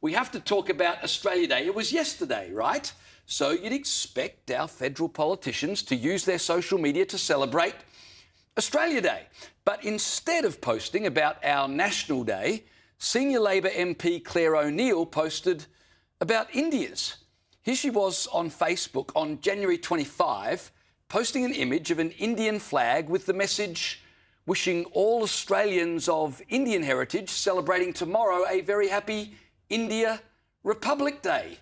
We have to talk about Australia Day. It was yesterday, right? So you'd expect our federal politicians to use their social media to celebrate Australia Day. But instead of posting about our National Day, senior Labor MP Clare O'Neil posted about India's. Here she was on Facebook on January 25, posting an image of an Indian flag with the message, wishing all Australians of Indian heritage celebrating tomorrow a very happy India Republic Day.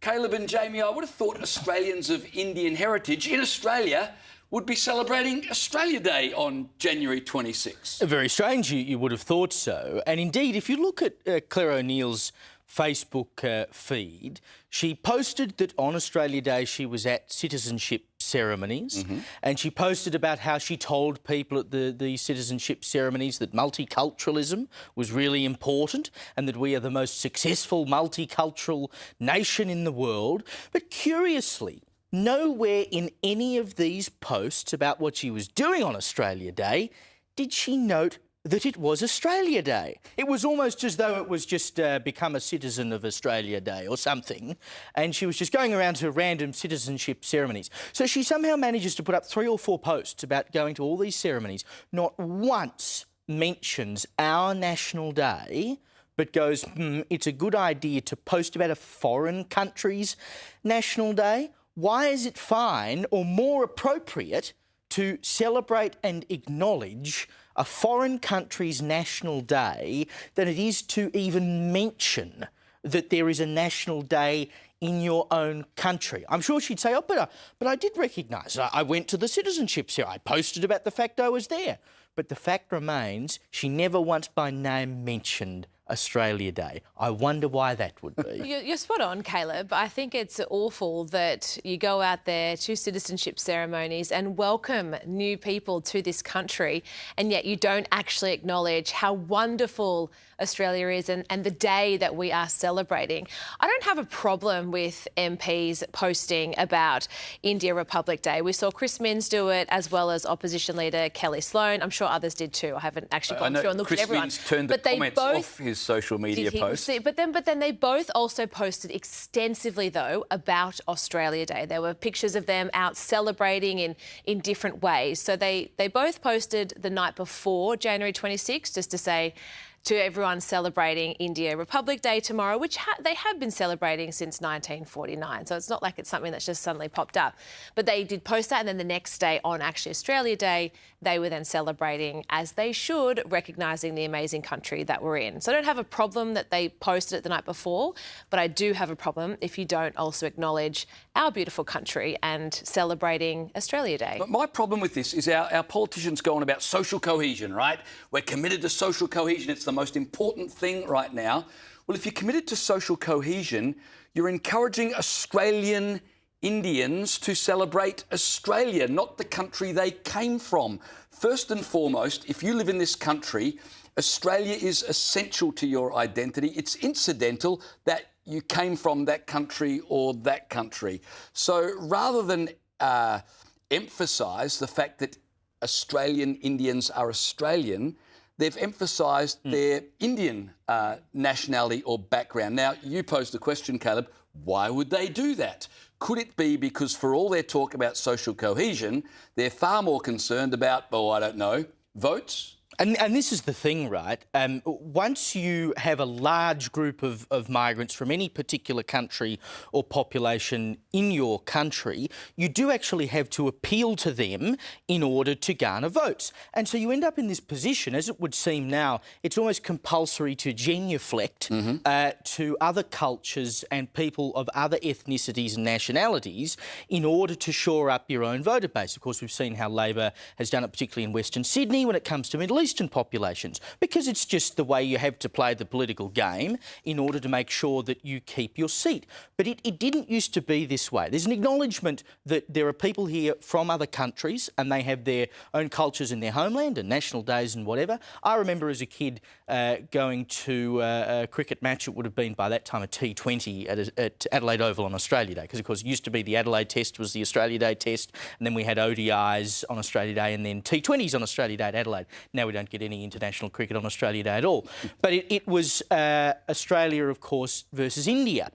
Caleb and Jamie, I would have thought Australians of Indian heritage in Australia would be celebrating Australia Day on January 26. Very strange, you would have thought so. And indeed, if you look at Clare O'Neil's Facebook feed, she posted that on Australia Day she was at citizenship ceremonies, and she posted about how she told people at the citizenship ceremonies that multiculturalism was really important and that we are the most successful multicultural nation in the world. But curiously, nowhere in any of these posts about what she was doing on Australia Day did she note that it was Australia Day. It was almost as though it was just become a citizen of Australia Day or something, and she was just going around to random citizenship ceremonies. So she somehow manages to put up 3 or 4 posts about going to all these ceremonies, not once mentions our National Day, but goes, it's a good idea to post about a foreign country's National Day. Why is it fine or more appropriate to celebrate and acknowledge a foreign country's National Day than it is to even mention that there is a National Day in your own country? I'm sure she'd say, but I did recognise. I went to the citizenship ceremony. I posted about the fact I was there. But the fact remains, she never once by name mentioned Australia Day. I wonder why that would be. You're spot on, Caleb. I think it's awful that you go out there to citizenship ceremonies and welcome new people to this country, and yet you don't actually acknowledge how wonderful Australia is and the day that we are celebrating. I don't have a problem with MPs posting about India Republic Day. We saw Chris Minns do it, as well as opposition leader Kelly Sloan. I'm sure others did too. I haven't actually gone through and looked at everyone. Chris Minns turned the comments off his social media post. But then they both also posted extensively, though, about Australia Day. There were pictures of them out celebrating in different ways. So they both posted the night before January 26, just to say to everyone celebrating India Republic Day tomorrow, which they have been celebrating since 1949. So it's not like it's something that's just suddenly popped up. But they did post that, and then the next day on actually Australia Day, they were then celebrating, as they should, recognising the amazing country that we're in. So I don't have a problem that they posted it the night before, but I do have a problem if you don't also acknowledge our beautiful country and celebrating Australia Day. But my problem with this is our politicians go on about social cohesion, right? We're committed to social cohesion. It's the most important thing right now. Well, if you're committed to social cohesion, you're encouraging Australian Indians to celebrate Australia, not the country they came from. First and foremost, if you live in this country, Australia is essential to your identity. It's incidental that you came from that country or that country. So rather than emphasise the fact that Australian Indians are Australian, they've emphasised their Indian nationality or background. Now, you posed the question, Caleb, why would they do that? Could it be because for all their talk about social cohesion, they're far more concerned about, I don't know, votes? And this is the thing, right? Once you have a large group of migrants from any particular country or population in your country, you do actually have to appeal to them in order to garner votes. And so you end up in this position, as it would seem now, it's almost compulsory to genuflect to other cultures and people of other ethnicities and nationalities in order to shore up your own voter base. Of course, we've seen how Labor has done it, particularly in Western Sydney, when it comes to Middle Eastern populations, because it's just the way you have to play the political game in order to make sure that you keep your seat. But it didn't used to be this way. There's an acknowledgement that there are people here from other countries and they have their own cultures in their homeland and national days and whatever. I remember as a kid going to a cricket match. It would have been by that time a T20 at Adelaide Oval on Australia Day, because of course it used to be the Adelaide Test was the Australia Day Test, and then we had ODIs on Australia Day and then T20s on Australia Day at Adelaide. Now we don't get any international cricket on Australia Day at all. But it was Australia, of course, versus India.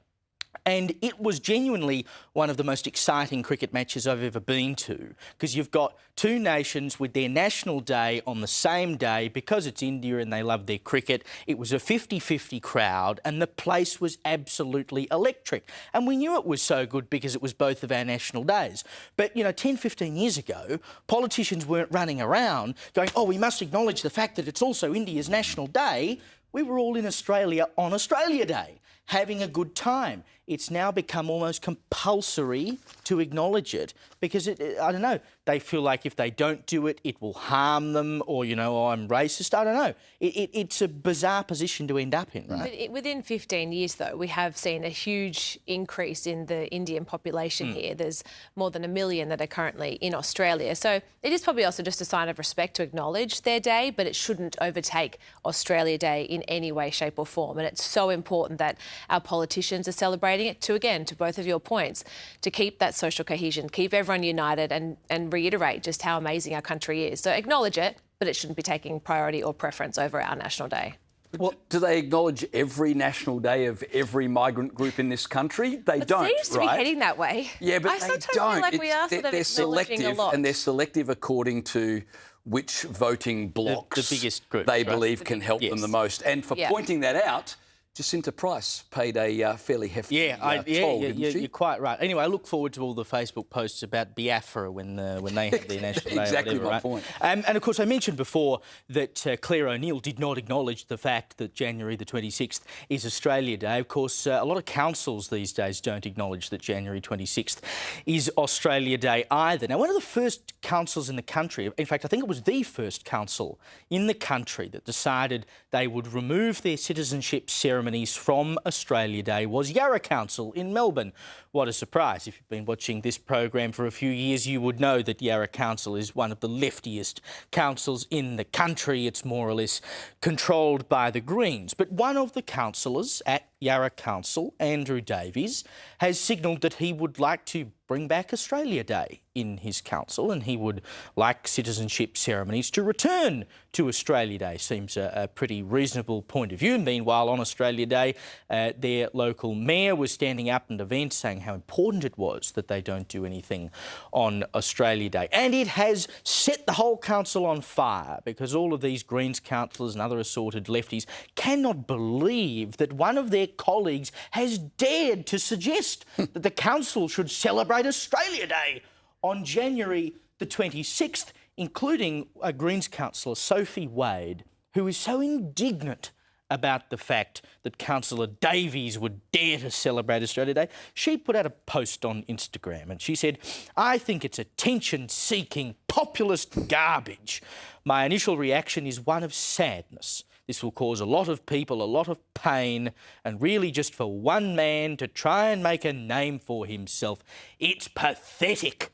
And it was genuinely one of the most exciting cricket matches I've ever been to, because you've got two nations with their national day on the same day. Because it's India and they love their cricket, it was a 50-50 crowd and the place was absolutely electric. And we knew it was so good because it was both of our national days. But, 10, 15 years ago, politicians weren't running around going, oh, we must acknowledge the fact that it's also India's national day. We were all in Australia on Australia Day, having a good time. It's now become almost compulsory to acknowledge it because, I don't know, they feel like if they don't do it, it will harm them or, oh, I'm racist. I don't know. It's a bizarre position to end up in, right? But within 15 years, though, we have seen a huge increase in the Indian population here. There's more than 1 million that are currently in Australia. So it is probably also just a sign of respect to acknowledge their day, but it shouldn't overtake Australia Day in any way, shape or form. And it's so important that our politicians are celebrating it to both of your points, to keep that social cohesion, keep everyone united and reiterate just how amazing our country is. So acknowledge it, but it shouldn't be taking priority or preference over our national day. Well, do they acknowledge every national day of every migrant group in this country? They don't, right? It seems to be heading that way. Yeah, but I they sometimes don't. feel like we are sort of they're acknowledging selective, a lot. and they're selective according to which voting blocks the biggest groups, they right? believe can help them the most. And for pointing that out, Jacinta Price paid a fairly hefty toll, didn't she? You're quite right. Anyway, I look forward to all the Facebook posts about Biafra when they have their national day. Exactly or whatever, my right? point. And of course, I mentioned before that Clare O'Neil did not acknowledge the fact that January the 26th is Australia Day. Of course, a lot of councils these days don't acknowledge that January 26th is Australia Day either. Now, one of the first councils in the country, in fact, I think it was the first council in the country that decided they would remove their citizenship ceremonies from Australia Day was Yarra Council in Melbourne. What a surprise. If you've been watching this program for a few years, you would know that Yarra Council is one of the leftiest councils in the country. It's more or less controlled by the Greens. But one of the councillors at Yarra Council, Andrew Davies, has signalled that he would like to bring back Australia Day in his council and he would like citizenship ceremonies to return to Australia Day. Seems a pretty reasonable point of view. Meanwhile, on Australia Day, their local mayor was standing up at an event saying how important it was that they don't do anything on Australia Day. And it has set the whole council on fire because all of these Greens councillors and other assorted lefties cannot believe that one of their colleagues has dared to suggest that the council should celebrate Australia Day on January the 26th, including a Greens councillor, Sophie Wade, who is so indignant about the fact that Councillor Davies would dare to celebrate Australia Day. She put out a post on Instagram and she said, "I think it's attention-seeking populist garbage. My initial reaction is one of sadness. This will cause a lot of people a lot of pain and really just for one man to try and make a name for himself. It's pathetic."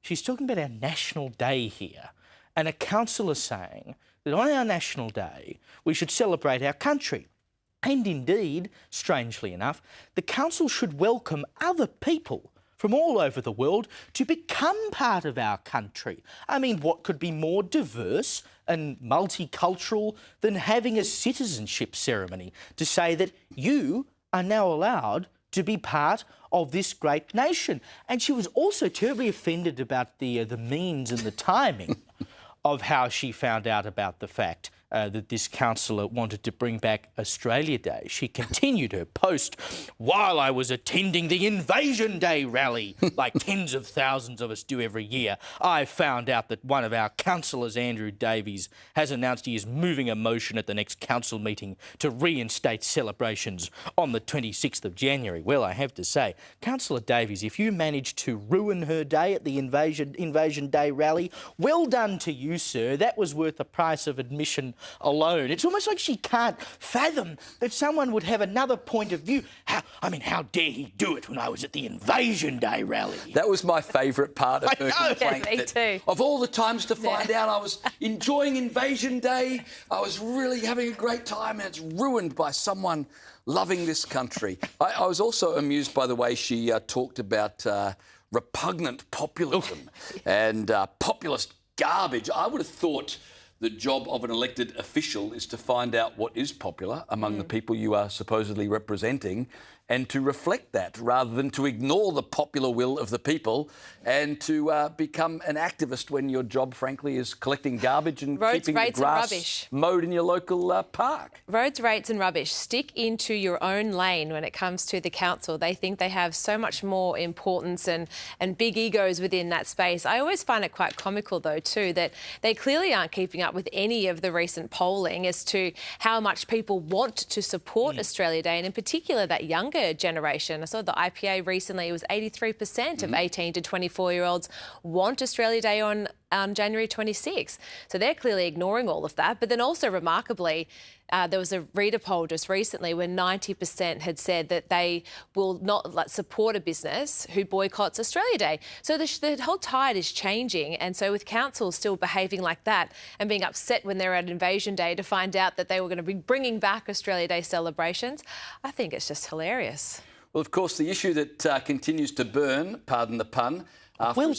She's talking about our National Day here and a councillor saying that on our National Day we should celebrate our country. And indeed, strangely enough, the council should welcome other people from all over the world to become part of our country. I mean, what could be more diverse and multicultural than having a citizenship ceremony to say that you are now allowed to be part of this great nation? And she was also terribly offended about the means and the timing of how she found out about the fact that this councillor wanted to bring back Australia Day. She continued her post, "While I was attending the Invasion Day rally, like tens of thousands of us do every year, I found out that one of our councillors, Andrew Davies, has announced he is moving a motion at the next council meeting to reinstate celebrations on the 26th of January. Well, I have to say, Councillor Davies, if you managed to ruin her day at the Invasion Day rally, well done to you, sir. That was worth the price of admission alone. It's almost like she can't fathom that someone would have another point of view. How dare he do it when I was at the Invasion Day rally?" That was my favourite part of her complaint. Yeah, me too. Of all the times to find out I was enjoying Invasion Day, I was really having a great time, and it's ruined by someone loving this country. I was also amused by the way she talked about repugnant populism and populist garbage. I would have thought the job of an elected official is to find out what is popular among the people you are supposedly representing and to reflect that rather than to ignore the popular will of the people and to become an activist when your job, frankly, is collecting garbage and keeping the grass mowed in your local park. Roads, rates and rubbish. Stick into your own lane when it comes to the council. They think they have so much more importance and big egos within that space. I always find it quite comical, though, too, that they clearly aren't keeping up with any of the recent polling as to how much people want to support Australia Day, and in particular that younger generation. I saw the IPA recently, it was 83% of 18 to 24-year-olds want Australia Day on January 26. So they're clearly ignoring all of that. But then also remarkably, there was a reader poll just recently where 90% had said that they will not support a business who boycotts Australia Day. So the whole tide is changing. And so with councils still behaving like that and being upset when they're at Invasion Day to find out that they were going to be bringing back Australia Day celebrations, I think it's just hilarious. Well, of course, the issue that continues to burn, pardon the pun, well done.